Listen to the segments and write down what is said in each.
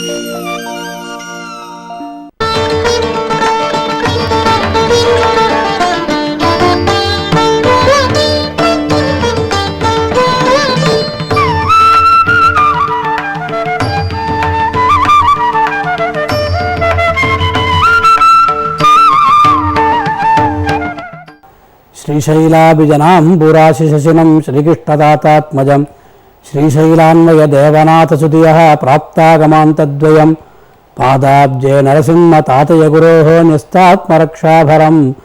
శ్రీశైలాభిజనాంబురాశిశినం శ్రీకృష్ణదాతాత్మజం శ్రీశైలాన్వయ దేవనాథసుతియః ప్రాప్తాగమాంతద్వయం పాదాబ్జే నరసింహ తాతయ గురోః న్యస్తాత్మరక్షాభరం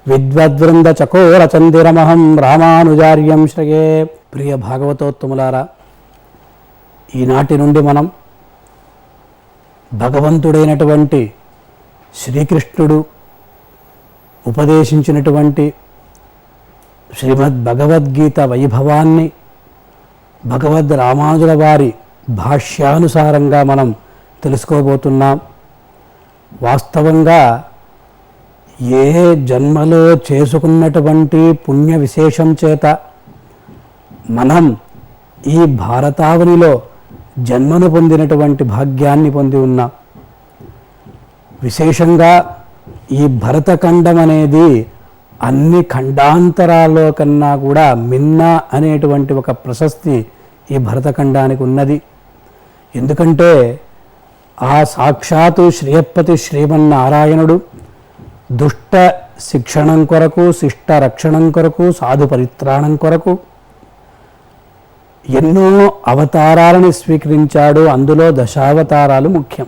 విద్వద్వృంద చకోరచందిరమహం రామానుజార్యం శ్రయే. ప్రియ భాగవతోత్తములారా, ఈనాటి నుండి మనం భగవంతుడైనటువంటి శ్రీకృష్ణుడు ఉపదేశించినటువంటి శ్రీమద్ భగవద్గీత వైభవాన్ని భగవద్ రామానుజుల వారి భాష్యానుసారంగా మనం తెలుసుకోబోతున్నాం. వాస్తవంగా ఏ జన్మలో చేసుకున్నటువంటి పుణ్య విశేషం చేత మనం ఈ భారతావనిలో జన్మను పొందినటువంటి భాగ్యాన్ని పొంది ఉన్నాం. విశేషంగా ఈ భరతఖండం అనేది అన్ని ఖండాంతరాల్లో కన్నా కూడా మిన్న అనేటువంటి ఒక ప్రశస్తి ఈ భరతఖండానికి ఉన్నది. ఎందుకంటే ఆ సాక్షాత్తు శ్రీయప్పతి శ్రీమన్నారాయణుడు దుష్ట శిక్షణం కొరకు, శిష్ట రక్షణం కొరకు, సాధు పరిత్రాణం కొరకు ఎన్నో అవతారాలను స్వీకరించాడు. అందులో దశావతారాలు ముఖ్యం.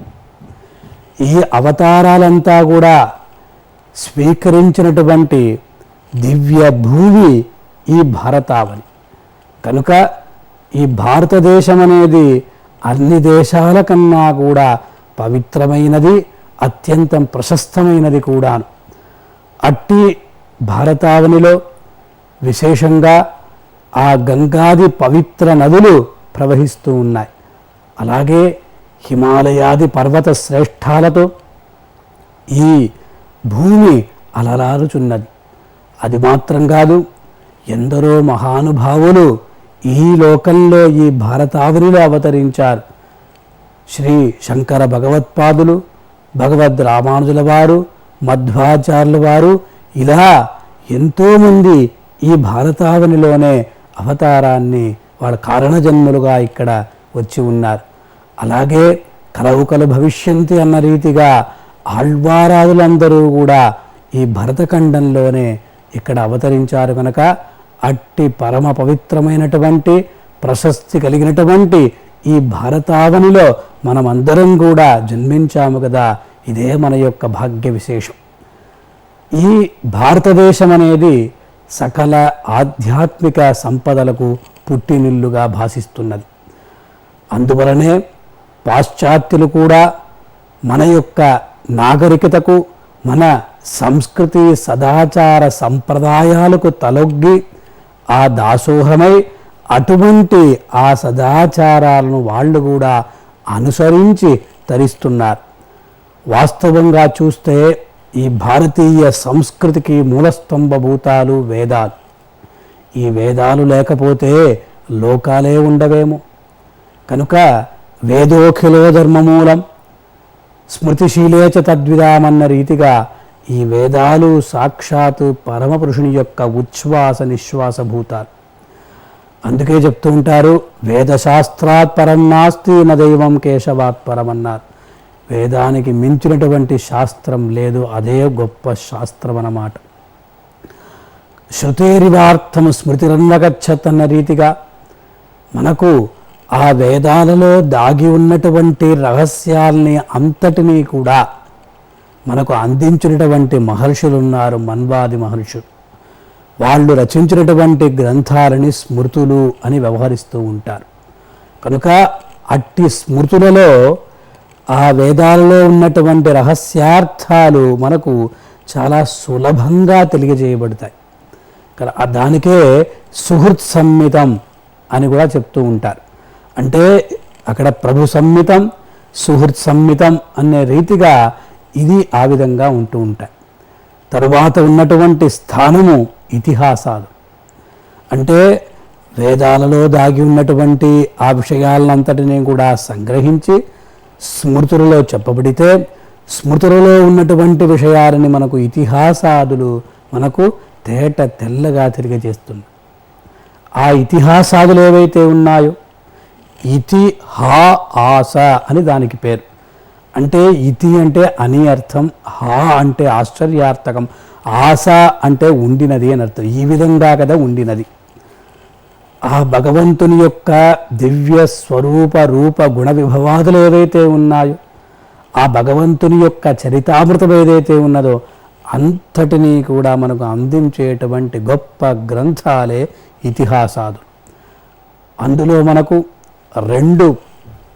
ఈ అవతారాలంతా కూడా స్వీకరించినటువంటి దివ్య భూమి ఈ భారతావని. కనుక ఈ భారతదేశం అనేది అన్ని దేశాల కన్నా కూడా పవిత్రమైనది, అత్యంతం ప్రశస్తమైనది కూడాను. అట్టి భారతావనిలో విశేషంగా ఆ గంగాది పవిత్ర నదులు ప్రవహిస్తూ ఉన్నాయి. అలాగే హిమాలయాది పర్వత శ్రేష్ఠాలతో ఈ భూమి అలరారుచున్నది. అది మాత్రం కాదు, ఎందరో మహానుభావులు ఈ లోకంలో ఈ భారతావనిలో అవతరించారు. శ్రీ శంకర భగవత్పాదులు, భగవద్ రామానుజుల వారు, మధ్వాచార్యుల వారు, ఇలా ఎంతోమంది ఈ భారతావనిలోనే అవతారాన్ని వాళ్ళ కారణజన్ములుగా ఇక్కడ వచ్చి ఉన్నారు. అలాగే కలవు భవిష్యంతి అన్న రీతిగా ఆళ్వారాదులందరూ కూడా ఈ భరతఖండంలోనే ఇక్కడ అవతరించారు. కనుక అట్టి పరమ పవిత్రమైనటువంటి ప్రశస్తి కలిగినటువంటి ఈ భారతావనిలో మనమందరం కూడా జన్మించాము కదా. ఇదే మన యొక్క భాగ్య విశేషం. ఈ భారతదేశం అనేది సకల ఆధ్యాత్మిక సంపదలకు పుట్టినిల్లుగా భాసిస్తున్నది. అందువలనే పాశ్చాత్యులు కూడా మన యొక్క నాగరికతకు, మన సంస్కృతి సదాచార సంప్రదాయాలకు తలొగ్గి ఆ దాసోహమై అటువంటి ఆ సదాచారాలను వాళ్ళు కూడా అనుసరించి తరిస్తున్నారు. వాస్తవంగా చూస్తే ఈ భారతీయ సంస్కృతికి మూలస్తంభభూతాలు వేదాలు. ఈ వేదాలు లేకపోతే లోకాలే ఉండవేమో. కనుక వేదోఖిలో ధర్మమూలం స్మృతిశీలేచ తద్విదామన్న రీతిగా ఈ వేదాలు సాక్షాత్తు పరమపురుషుని యొక్క ఉచ్ఛ్వాస నిశ్వాస భూతాలు. అందుకే చెప్తూ ఉంటారు, వేదశాస్త్రాత్ పరం నాస్తి న దైవం కేశవాత్ పరం అన్నారు. వేదానికి మించినటువంటి శాస్త్రం లేదు, అదే గొప్ప శాస్త్రం అన్నమాట. శృతేరివార్థం స్మృతిరన్వగచ్చత్ అన్న రీతిగా మనకు ఆ వేదాలలో దాగి ఉన్నటువంటి రహస్యాల్ని అంతటినీ కూడా మనకు అందించినటువంటి మహర్షులు ఉన్నారు, మన్వాది మహర్షులు. వాళ్ళు రచించినటువంటి గ్రంథాలని స్మృతులు అని వ్యవహరిస్తూ ఉంటారు. కనుక అట్టి స్మృతులలో ఆ వేదాలలో ఉన్నటువంటి రహస్యార్థాలు మనకు చాలా సులభంగా తెలియజేయబడతాయి. దానికే సుహృత్ సంహితం అని కూడా చెప్తూ ఉంటారు. అంటే అక్కడ ప్రభు సంహితం, సుహృత్ సంహితం అనే రీతిగా ఇది ఆ విధంగా ఉంటూ ఉంటాయి. తరువాత ఉన్నటువంటి స్థానము ఇతిహాసాలు. అంటే వేదాలలో దాగి ఉన్నటువంటి ఆ విషయాలంతటినీ కూడా సంగ్రహించి స్మృతులలో చెప్పబడితే స్మృతులలో ఉన్నటువంటి విషయాలని మనకు ఇతిహాసాదులు మనకు తేట తెల్లగా తెలియజేస్తుంది. ఆ ఇతిహాసాదులు ఏవైతే ఉన్నాయో ఇతిహాస అని దానికి పేరు. అంటే ఇతి అంటే అని అర్థం, హా అంటే ఆశ్చర్యార్థకం, ఆశ అంటే ఉండినది అని అర్థం. ఈ విధంగా కదా ఉండినది. ఆ భగవంతుని యొక్క దివ్య స్వరూప రూప గుణ విభవాదులు ఏవైతే ఉన్నాయో, ఆ భగవంతుని యొక్క చరితామృతం ఏదైతే ఉన్నదో అంతటినీ కూడా మనకు అందించేటువంటి గొప్ప గ్రంథాలే ఇతిహాసాదులు. అందులో మనకు 2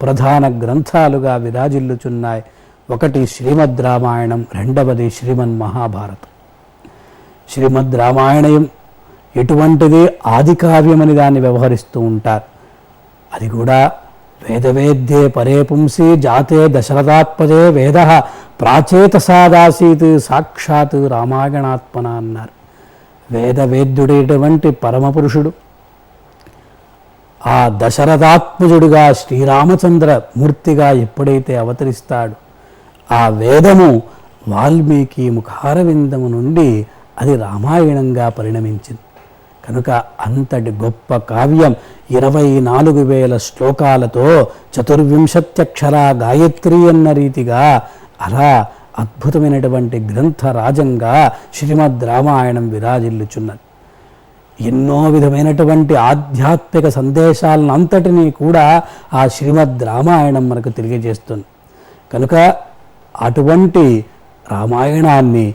ప్రధాన గ్రంథాలుగా విరాజిల్లుచున్నాయి. ఒకటి శ్రీమద్ రామాయణం, రెండవది శ్రీమన్ మహాభారతం. శ్రీమద్ రామాయణం ఎటువంటిది ఆది కావ్యమని దాన్ని వ్యవహరిస్తూ ఉంటారు. అది కూడా వేదవేద్యే పరే పుంసి జాతే దశరథాత్మజే వేద ప్రాచేతసాదాసీత్ సాక్షాత్ రామాయణాత్మన అన్నారు. వేదవేద్యుడైనటువంటి పరమపురుషుడు ఆ దశరథాత్మజుడుగా శ్రీరామచంద్ర మూర్తిగా ఎప్పుడైతే అవతరిస్తాడు, ఆ వేదము వాల్మీకి ముఖారవిందము నుండి అది రామాయణంగా పరిణమించింది. కనుక అంతటి గొప్ప కావ్యం 24,000 శ్లోకాలతో 24 అక్షర గాయత్రి అన్న రీతిగా అలా అద్భుతమైనటువంటి గ్రంథరాజంగా శ్రీమద్ రామాయణం విరాజిల్లుచున్నది. ఎన్నో విధమైనటువంటి ఆధ్యాత్మిక సందేశాలను అంతటినీ కూడా ఆ శ్రీమద్ రామాయణం మనకు తెలియజేస్తుంది. కనుక అటువంటి రామాయణాన్ని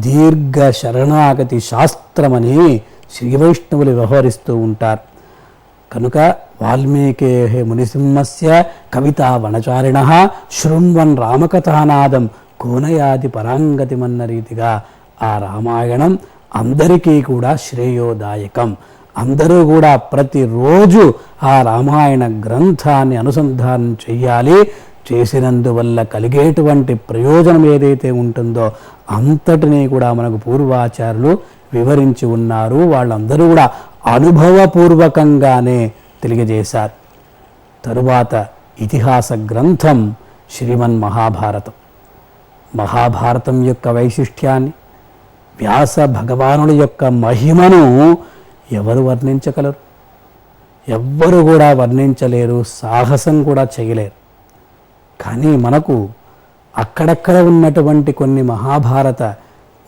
దీర్ఘ శరణాగతి శాస్త్రమని శ్రీ వైష్ణవులు వ్యవహరిస్తూ ఉంటారు. కనుక వాల్మీకే మునిసింహస్య కవితా వనచారిణ శృణ్వన్ రామకథానాదం కోనయాది పరాంగతిమన్న రీతిగా ఆ రామాయణం అందరికీ కూడా శ్రేయోదాయకం. అందరూ కూడా ప్రతిరోజు ఆ రామాయణ గ్రంథాన్ని అనుసంధానం చెయ్యాలి. చేసినందువల్ల కలిగేటువంటి ప్రయోజనం ఏదైతే ఉంటుందో అంతటినీ కూడా మనకు పూర్వాచారులు వివరించి ఉన్నారు. వాళ్ళందరూ కూడా అనుభవపూర్వకంగానే తెలియజేశారు. తరువాత ఇతిహాస గ్రంథం శ్రీమన్ మహాభారతం. మహాభారతం యొక్క వైశిష్ట్యాన్ని, వ్యాస భగవానుడి యొక్క మహిమను ఎవరు వర్ణించగలరు? ఎవ్వరు కూడా వర్ణించలేరు, సాహసం కూడా చేయలేరు. కానీ మనకు అక్కడక్కడ ఉన్నటువంటి కొన్ని మహాభారత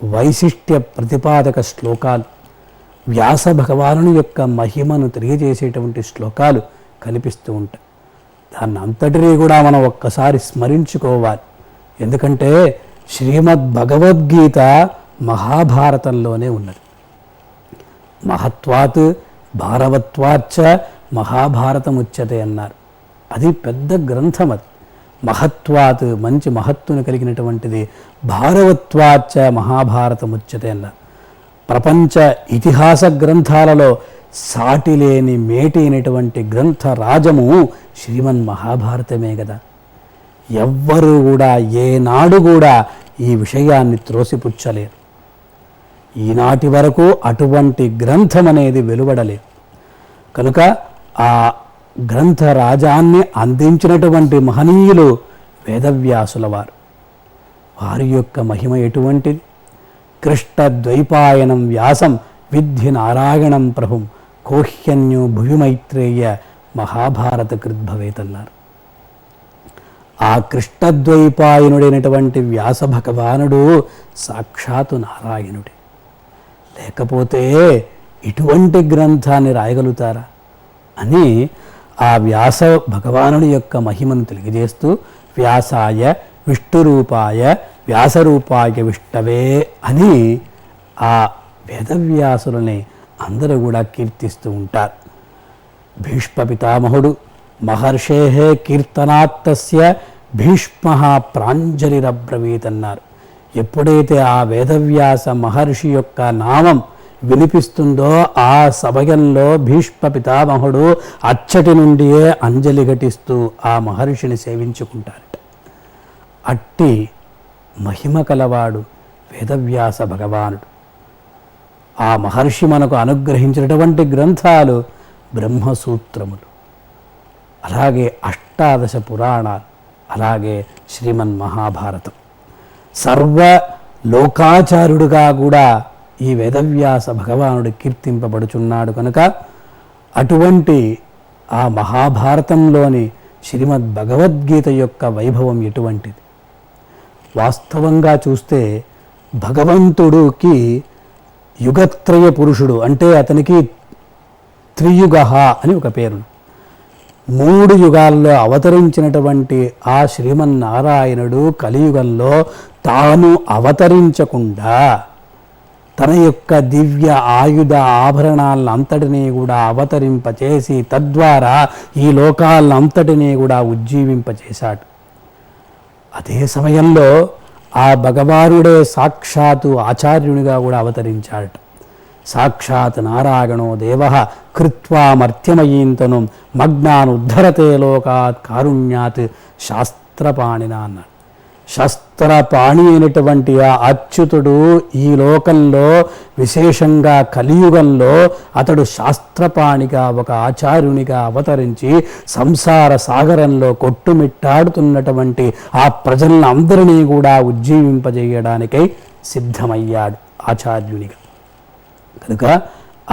వైశిష్ట్య ప్రతిపాదక శ్లోకాలు, వ్యాస భగవానుని యొక్క మహిమను తెలియజేసేటువంటి శ్లోకాలు కనిపిస్తూ ఉంటాయి. దాన్ని అంతటినీ కూడా మనం ఒక్కసారి స్మరించుకోవాలి. ఎందుకంటే శ్రీమద్ భగవద్గీత మహాభారతంలోనే ఉన్నది. మహత్వాత్ భారవత్వాచ్చ మహాభారతం ఉచ్యతే అన్నారు. అది పెద్ద గ్రంథం. అది మహత్వాత్ మంచి మహత్తును కలిగినటువంటిది, భారవత్వాచ్చ మహాభారతం ఉచ్యతే అన్నారు. ప్రపంచ ఇతిహాస గ్రంథాలలో సాటిలేని మేటి అయినటువంటి గ్రంథరాజము శ్రీమన్ మహాభారతమే కదా. ఎవ్వరూ కూడా ఏనాడు కూడా ఈ విషయాన్ని త్రోసిపుచ్చలేరు. ఈనాటి వరకు అటువంటి గ్రంథం అనేది వెలువడలేదు. కనుక ఆ గ్రంథరాజాన్ని అందించినటువంటి మహనీయులు వేదవ్యాసుల వారు. వారి యొక్క మహిమ ఎటువంటిది? కృష్ణద్వైపాయనం వ్యాసం విద్ధి నారాయణం ప్రభుం కోహ్యన్యో భువిమైత్రేయ మహాభారత కృద్భవేతన్నారు. ఆ కృష్ణద్వైపాయనుడైనటువంటి వ్యాస భగవానుడు సాక్షాత్తు నారాయణుడే. లేకపోతే ఇటువంటి గ్రంథాన్ని రాయగలుగుతారా అని ఆ వ్యాస భగవానుడి యొక్క మహిమను తెలియజేస్తూ వ్యాసాయ విష్ణురూపాయ వ్యాసరూపాయ విష్ణవే అని ఆ వేదవ్యాసులని అందరూ కూడా కీర్తిస్తూ ఉంటారు. భీష్మ పితామహుడు మహర్షే కీర్తనాత్తస్య భీష్మ ప్రాంజలిరబ్రవీత్ అన్నారు. ఎప్పుడైతే ఆ వేదవ్యాస మహర్షి యొక్క నామం వినిపిస్తుందో ఆ సమయంలో భీష్మ పితామహుడు అచ్చటి నుండియే అంజలి ఘటిస్తూ ఆ మహర్షిని సేవించుకుంటారట. అట్టి మహిమ కలవాడు వేదవ్యాస భగవానుడు. ఆ మహర్షి మనకు అనుగ్రహించినటువంటి గ్రంథాలు బ్రహ్మసూత్రములు, అలాగే 18 పురాణాలు, అలాగే శ్రీమన్ మహాభారతం. సర్వ లోకాచార్యుడుగా కూడా ఈ వేదవ్యాస భగవానుడు కీర్తింపబడుచున్నాడు కనుక అటువంటి ఆ మహాభారతంలోని శ్రీమద్ భగవద్గీత యొక్క వైభవం ఎటువంటిది. వాస్తవంగా చూస్తే భగవంతుడికి యుగత్రయ పురుషుడు అంటే అతనికి త్రియుగ అని ఒక పేరు. 3 యుగాల్లో అవతరించినటువంటి ఆ శ్రీమన్నారాయణుడు కలియుగంలో తాను అవతరించకుండా తన యొక్క దివ్య ఆయుధ ఆభరణాలంతటినీ కూడా అవతరింపచేసి తద్వారా ఈ లోకాలంతటినీ కూడా ఉజ్జీవింపచేశాడు. అదే సమయంలో ఆ భగవానుడే సాక్షాత్తు ఆచార్యునిగా కూడా అవతరించాడు. సాక్షాత్ నారాయణో దేవ కృత్వా మర్త్యమయీంతను మగ్నాన్ ఉద్ధరతే లోకాత్ కారుణ్యాత్ శాస్త్రపాణిన అన్నాడు. శాస్త్రపాణి అయినటువంటి ఆ అచ్యుతుడు ఈ లోకంలో విశేషంగా కలియుగంలో అతడు శాస్త్రపాణిగా ఒక ఆచార్యునిగా అవతరించి సంసార సాగరంలో కొట్టుమిట్టాడుతున్నటువంటి ఆ ప్రజలను అందరినీ కూడా ఉజ్జీవింపజేయడానికై సిద్ధమయ్యాడు ఆచార్యునిగా. కనుక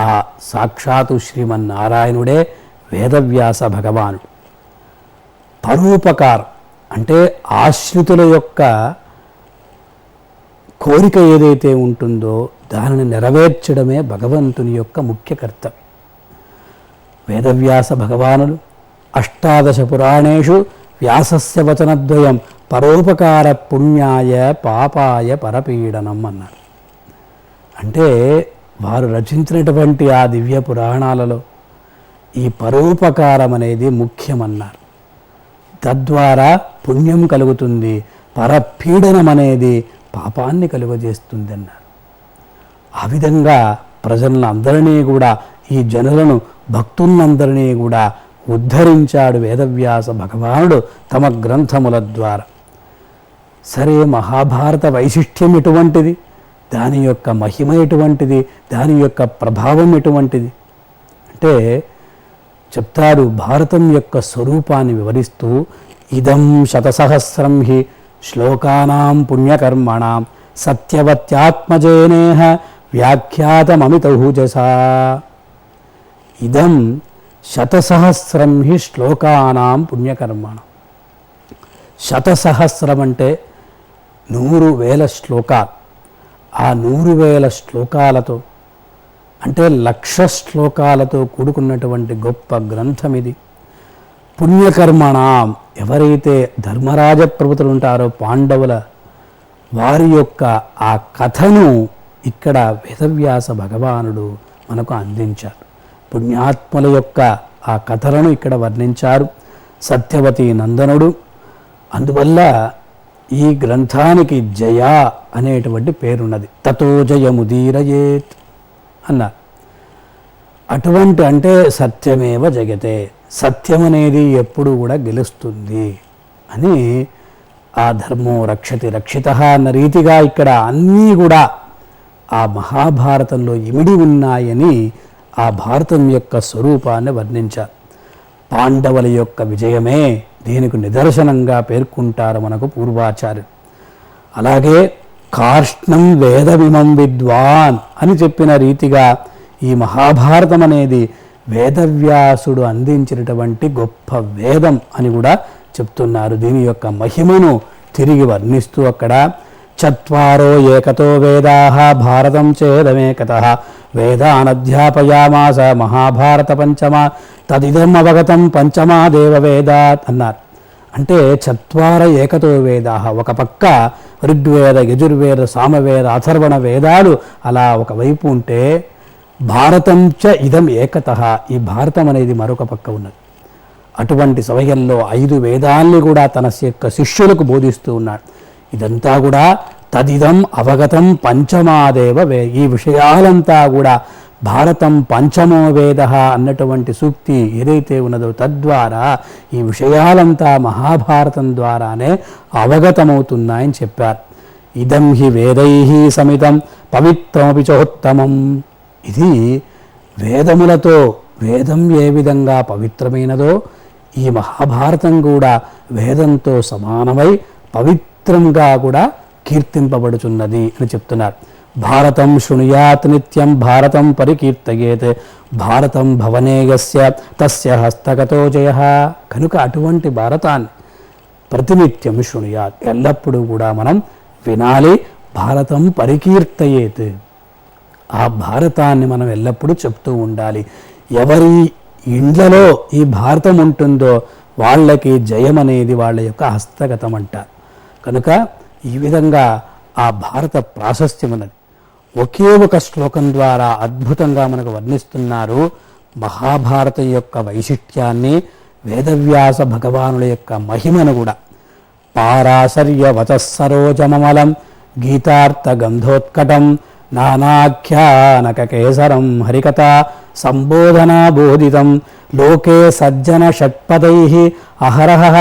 ఆ సాక్షాత్తు శ్రీమన్నారాయణుడే వేదవ్యాస భగవానుడు. పరోపకారం అంటే ఆశ్రితుల యొక్క కోరిక ఏదైతే ఉంటుందో దానిని నెరవేర్చడమే భగవంతుని యొక్క ముఖ్య కర్తవ్యం. వేదవ్యాస భగవానుడు 18 పురాణేషు వ్యాసస్య వచనద్వయం పరోపకార పుణ్యాయ పాపాయ పరపీడనం అన్నారు. అంటే వారు రచించినటువంటి ఆ దివ్య పురాణాలలో ఈ పరోపకారం అనేది ముఖ్యమన్నారు. తద్వారా పుణ్యం కలుగుతుంది, పరపీడనం అనేది పాపాన్ని కలుగజేస్తుంది అన్నారు. ఆ విధంగా ప్రజలను అందరినీ కూడా ఈ జనులను భక్తులందరినీ కూడా ఉద్ధరించాడు వేదవ్యాస భగవానుడు తమ గ్రంథముల ద్వారా. సరే, మహాభారత వైశిష్ట్యం ఎటువంటిది, దాని యొక్క మహిమ ఎటువంటిది, దాని యొక్క ప్రభావం ఎటువంటిది అంటే చెప్తారు. భారతం యొక్క స్వరూపాన్ని వివరిస్తూ ఇదం శతసహస్రం హి శ్లోకానాం పుణ్యకర్మణాం సత్యవత్యాత్మజేనేహ వ్యాఖ్యాతమమితహుజసా. ఇదం శతసహస్రం హి శ్లోకానాం పుణ్యకర్మణాం. శతసహస్రం అంటే 100,000 శ్లోకాలు. ఆ 100,000 శ్లోకాలతో అంటే 1,00,000 శ్లోకాలతో కూడుకున్నటువంటి గొప్ప గ్రంథం ఇది. పుణ్యకర్మణాం, ఎవరైతే ధర్మరాజ ప్రభుతులు ఉంటారో పాండవుల వారి యొక్క ఆ కథను ఇక్కడ వేదవ్యాస భగవానుడు మనకు అందించారు. పుణ్యాత్ముల యొక్క ఆ కథలను ఇక్కడ వర్ణించారు సత్యవతి నందనుడు. అందువల్ల ఈ గ్రంథానికి జయ అనేటువంటి పేరున్నది. తతో జయముదీరయేత్ అన్నారు. అటువంటి అంటే సత్యమేవ జగతే, సత్యం అనేది ఎప్పుడు కూడా గెలుస్తుంది అని ఆ ధర్మో రక్షతి రక్షిత అన్న రీతిగా ఇక్కడ అన్నీ కూడా ఆ మహాభారతంలో ఇమిడి ఉన్నాయని ఆ భారతం యొక్క స్వరూపాన్ని వర్ణించారు. పాండవుల యొక్క విజయమే దీనికి నిదర్శనంగా పేర్కొంటారు మనకు పూర్వాచార్యులు. అలాగే కార్ష్ణం వేదమిమం విద్వాన్ అని చెప్పిన రీతిగా ఈ మహాభారతం అనేది వేదవ్యాసుడు అందించినటువంటి గొప్ప వేదం అని కూడా చెప్తున్నారు. దీని యొక్క మహిమను తిరిగి వర్ణిస్తూ అక్కడ చత్వారో ఏకతో వేదాః భారతం చేదమేకతః వేదానధ్యాపయామాస మహాభారత పంచమా తదిదం అవగతం పంచమా దేవ వేదాత్ అన్నారు. అంటే చత్వార ఏకతో వేదాః, ఒక పక్క ఋగ్వేద యజుర్వేద సామవేద అథర్వణ వేదాలు అలా ఒకవైపు ఉంటే భారతం చ ఇదం ఏకతః, ఈ భారతం అనేది మరొక పక్క ఉన్నది. అటువంటి సమయంలో 5 వేదాల్ని కూడా తన యొక్క శిష్యులకు బోధిస్తూ ఉన్నాడు. ఇదంతా కూడా తదిదం అవగతం పంచమాదేవ ఈ విషయాలంతా కూడా భారతం పంచమో వేద అన్నటువంటి సూక్తి ఏదైతే ఉన్నదో తద్వారా ఈ విషయాలంతా మహాభారతం ద్వారానే అవగతమవుతున్నాయని చెప్పారు. ఇదం హి వేదై సమితం పవిత్రమపి చోత్తమం. ఇది వేదములతో, వేదం ఏ విధంగా పవిత్రమైనదో ఈ మహాభారతం కూడా వేదంతో సమానమై పవిత్రంగా కూడా కీర్తింపబడుచున్నది అని చెప్తున్నారు. భారతం శృణుయాత్ నిత్యం భారతం పరికీర్తయేత్ భారతం భవనేయస్య తస్య హస్తగతో జయ. కనుక అటువంటి భారతాన్ని ప్రతినిత్యం శృణుయాత్, ఎల్లప్పుడూ కూడా మనం వినాలి. భారతం పరికీర్తయేత్, ఆ భారతాన్ని మనం ఎల్లప్పుడూ చెప్తూ ఉండాలి. ఎవరి ఇండ్లలో ఈ భారతం ఉంటుందో వాళ్ళకి జయం అనేది వాళ్ళ యొక్క హస్తగతం అంటారు. కనుక ఈ విధంగా ఆ భారత ప్రాశస్త్యం ఉన్నది. ఒకే ఒక శ్లోకం ద్వారా అద్భుతంగా మనకు వర్ణిస్తున్నారు మహాభారతం యొక్క వైశిష్ట్యాన్ని, వేదవ్యాస భగవానుల యొక్క మహిమను కూడా. పారాశర్య వచస్సరోజమమలం గీతార్థ గంధోత్కటం నానాఖ్యానక కేసరం హరికథ సంబోధనా బోధితం లోకే సజ్జన షట్పదైః అహరహ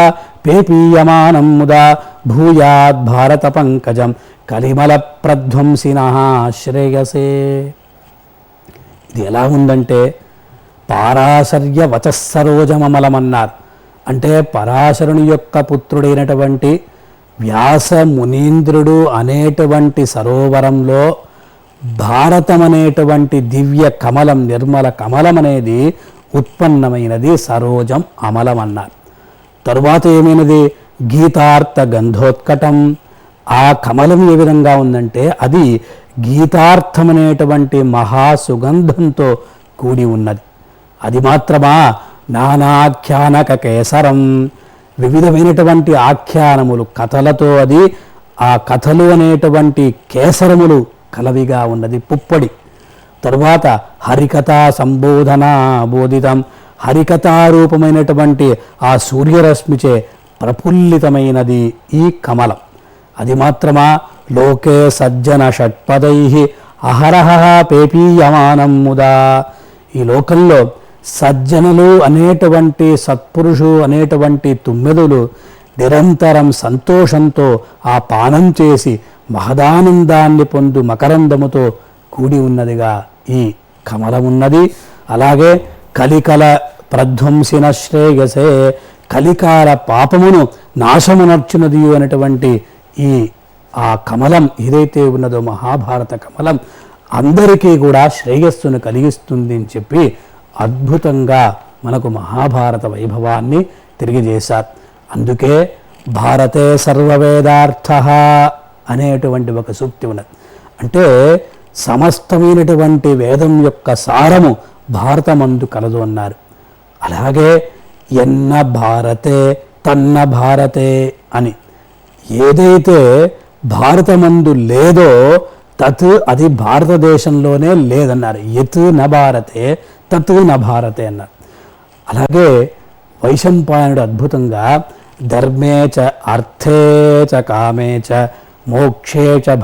పేపీయమానం ముదా భూయాద్ భారత పంకజం కలిమల ప్రధ్వంసినః శ్రేయసే. ఇది ఎలా ఉందంటే పారాశర్య వచస్సరోజమమలమన్నారు. అంటే పరాశరుని యొక్క పుత్రుడైనటువంటి వ్యాస మునీంద్రుడు అనేటువంటి సరోవరంలో భారతం అనేటువంటి దివ్య కమలం, నిర్మల కమలం అనేది ఉత్పన్నమైనది. సరోజం అమలం అన్నారు. తరువాత ఏమైనది? గీతార్థ గంధోత్కటం. ఆ కమలం ఏ విధంగా ఉందంటే అది గీతార్థమనేటువంటి మహాసుగంధంతో కూడి ఉన్నది. అది మాత్రమా? నానాఖ్యానక కేసరం, వివిధమైనటువంటి ఆఖ్యానములు, కథలతో అది, ఆ కథలు అనేటువంటి కేసరములు కలవిగా ఉన్నది, పుప్పొడి. తరువాత హరికథా సంబోధన బోధితం, హరికథారూపమైనటువంటి ఆ సూర్యరశ్మిచే ప్రఫుల్లితమైనది ఈ కమలం. అది మాత్రమా? లోకే సజ్జన షట్పదైః అహరహ పేపీయమానం ముదా. ఈ లోకంలో సజ్జనులు అనేటువంటి సత్పురుషులు అనేటువంటి తుమ్మెదులు నిరంతరం సంతోషంతో ఆ పానం చేసి మహదానందాన్ని పొందు మకరందముతో కూడి ఉన్నదిగా ఈ కమలమున్నది. అలాగే కలికల ప్రధ్వంసిన శ్రేయసే, కలికాల పాపమును నాశమునర్చునది అనేటువంటి ఈ ఆ కమలం ఏదైతే ఉన్నదో మహాభారత కమలం అందరికీ కూడా శ్రేయస్సును కలిగిస్తుంది అని చెప్పి అద్భుతంగా మనకు మహాభారత వైభవాన్ని తెలియజేశారు. అందుకే భారతే సర్వవేదార్థ అనేటువంటి ఒక సూక్తి ఉన్నది. అంటే సమస్తమైనటువంటి వేదం యొక్క సారము భారతమందు కలదు అన్నారు. అలాగే ఎన్న భారతే తన్న భారతే అని ఏదైతే భారతమందు లేదో తత్ అది భారతదేశంలోనే లేదన్నారు. యత్ న భారతే తత్ న భారతే అన్నారు. అలాగే వైశంపాయనుడు అద్భుతంగా ధర్మే చ అర్థే చ కామే చ మోక్షే చ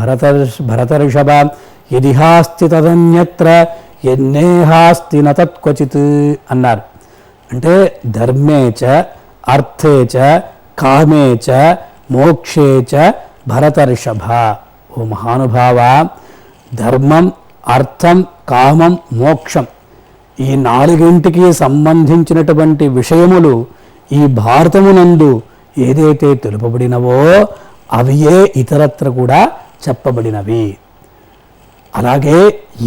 భరతర్షభ యదిహాస్తి తదన్యత్ర ఎన్నేహాస్తి న తత్క్వచిత్ అన్నారు. అంటే ధర్మే చ అర్థే చ కామే చ మోక్షే చ భరతర్షభ. ఓ మహానుభావ, ధర్మం, అర్థం, కామం, మోక్షం ఈ నాలుగింటికి సంబంధించినటువంటి విషయములు ఈ భారతమునందు ఏదైతే తెలుపబడినవో అవియే ఇతరత్ర కూడా చెప్పబడినవి. అలాగే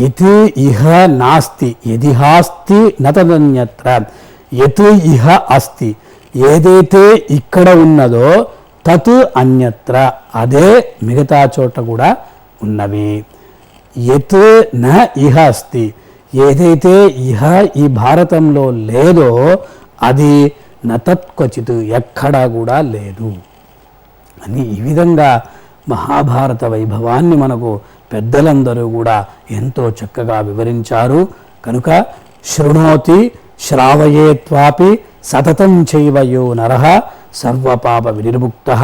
యత్ ఇహ నాస్తి యదిహాస్తి నతదన్యత్ర, యత్ ఇహ అస్తి ఏదైతే ఇక్కడ ఉన్నదో తత్ అన్యత్ర అదే మిగతా చోట కూడా ఉన్నవి. యత్ న ఇహ అస్తి ఏదైతే ఇహ ఈ భారతంలో లేదో అది నతత్క్వచిత్ ఎక్కడా కూడా లేదు అని ఈ విధంగా మహాభారత వైభవాన్ని మనకు పెద్దలందరూ కూడా ఎంతో చక్కగా వివరించారు. కనుక శృణోతి శ్రావయేత్వాపి సతతం చైవయో నరః సర్వపాప వినిర్ముక్తః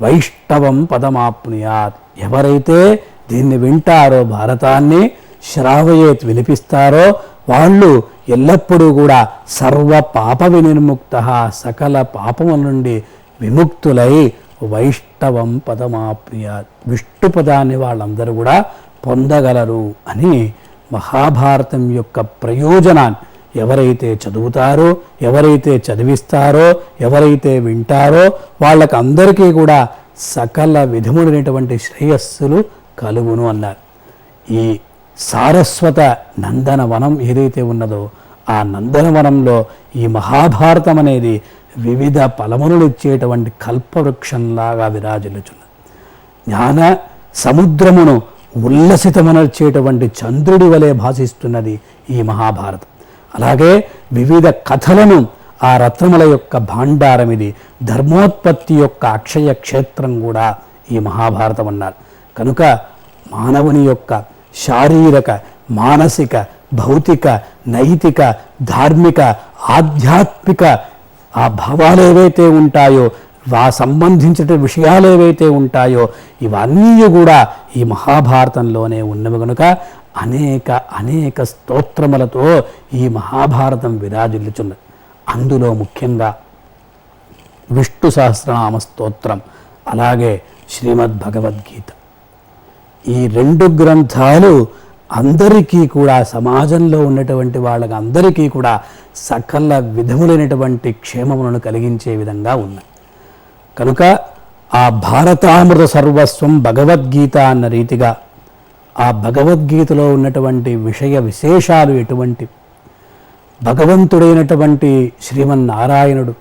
వైష్ణవం పదమాప్నుయాత్. ఎవరైతే దీన్ని వింటారో, భారతాన్ని శ్రావయేత్ వినిపిస్తారో వాళ్ళు ఎల్లప్పుడూ కూడా సర్వ పాప వినిర్ముక్తః సకల పాపముల నుండి విముక్తులై వైష్ణవం పదమాప్నుయాత్ విష్ణు పదాన్ని వాళ్ళందరూ కూడా పొందగలరు అని మహాభారతం యొక్క ప్రయోజనాన్ని ఎవరైతే చదువుతారో, ఎవరైతే చదివిస్తారో, ఎవరైతే వింటారో వాళ్ళకందరికీ కూడా సకల విధములైనటువంటి శ్రేయస్సులు కలుగును అన్నారు. ఈ సారస్వత నందనవనం ఏదైతే ఉన్నదో ఆ నందనవనంలో ఈ మహాభారతం అనేది వివిధ ఫలములు ఇచ్చేటువంటి కల్పవృక్షంలాగా విరాజిల్లుచున్నది. జ్ఞాన సముద్రమును ఉల్లసితమనర్చేటువంటి చంద్రుడి వలె భాసిస్తున్నది ఈ మహాభారతం. అలాగే వివిధ కథలను ఆ రత్నముల యొక్క భాండారం, ఇది ధర్మోత్పత్తి యొక్క అక్షయ క్షేత్రం కూడా ఈ మహాభారతం అన్నారు. కనుక మానవుని యొక్క శారీరక, మానసిక, భౌతిక, నైతిక, ధార్మిక, ఆధ్యాత్మిక ఆ భావాలు ఏవైతే ఉంటాయో, సంబంధించిన విషయాలు ఏవైతే ఉంటాయో ఇవన్నీ కూడా ఈ మహాభారతంలోనే ఉన్నవి. కనుక అనేక అనేక స్తోత్రములతో ఈ మహాభారతం విరాజిల్లుచున్నది. అందులో ముఖ్యంగా విష్ణు సహస్రనామ స్తోత్రం, అలాగే శ్రీమద్భగవద్గీత, ఈ రెండు గ్రంథాలు అందరికీ కూడా, సమాజంలో ఉన్నటువంటి వాళ్ళకి అందరికీ కూడా సకల విధములైనటువంటి క్షేమములను కలిగించే విధంగా ఉన్నాయి. కనుక ఆ భారతామృత సర్వస్వం భగవద్గీత అన్న రీతిగా ఆ భగవద్గీతలో ఉన్నటువంటి విషయ విశేషాలు ఎటువంటి, భగవంతుడైనటువంటి శ్రీమన్నారాయణుడు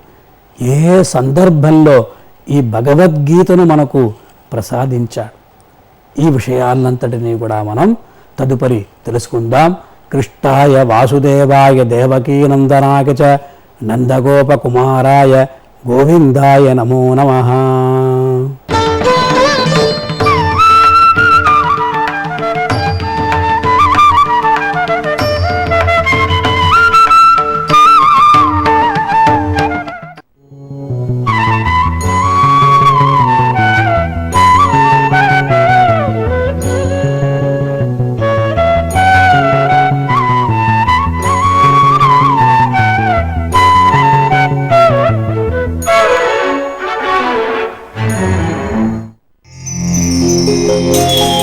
ఏ సందర్భంలో ఈ భగవద్గీతను మనకు ప్రసాదించాడు, ఈ విషయాలంతటినీ కూడా మనం తదుపరి తెలుసుకుందాం. కృష్ణాయ వాసుదేవాయ దేవకీనందనాయ చ నందగోపకుమారాయ గోవిందాయ నమో నమః. Thank you.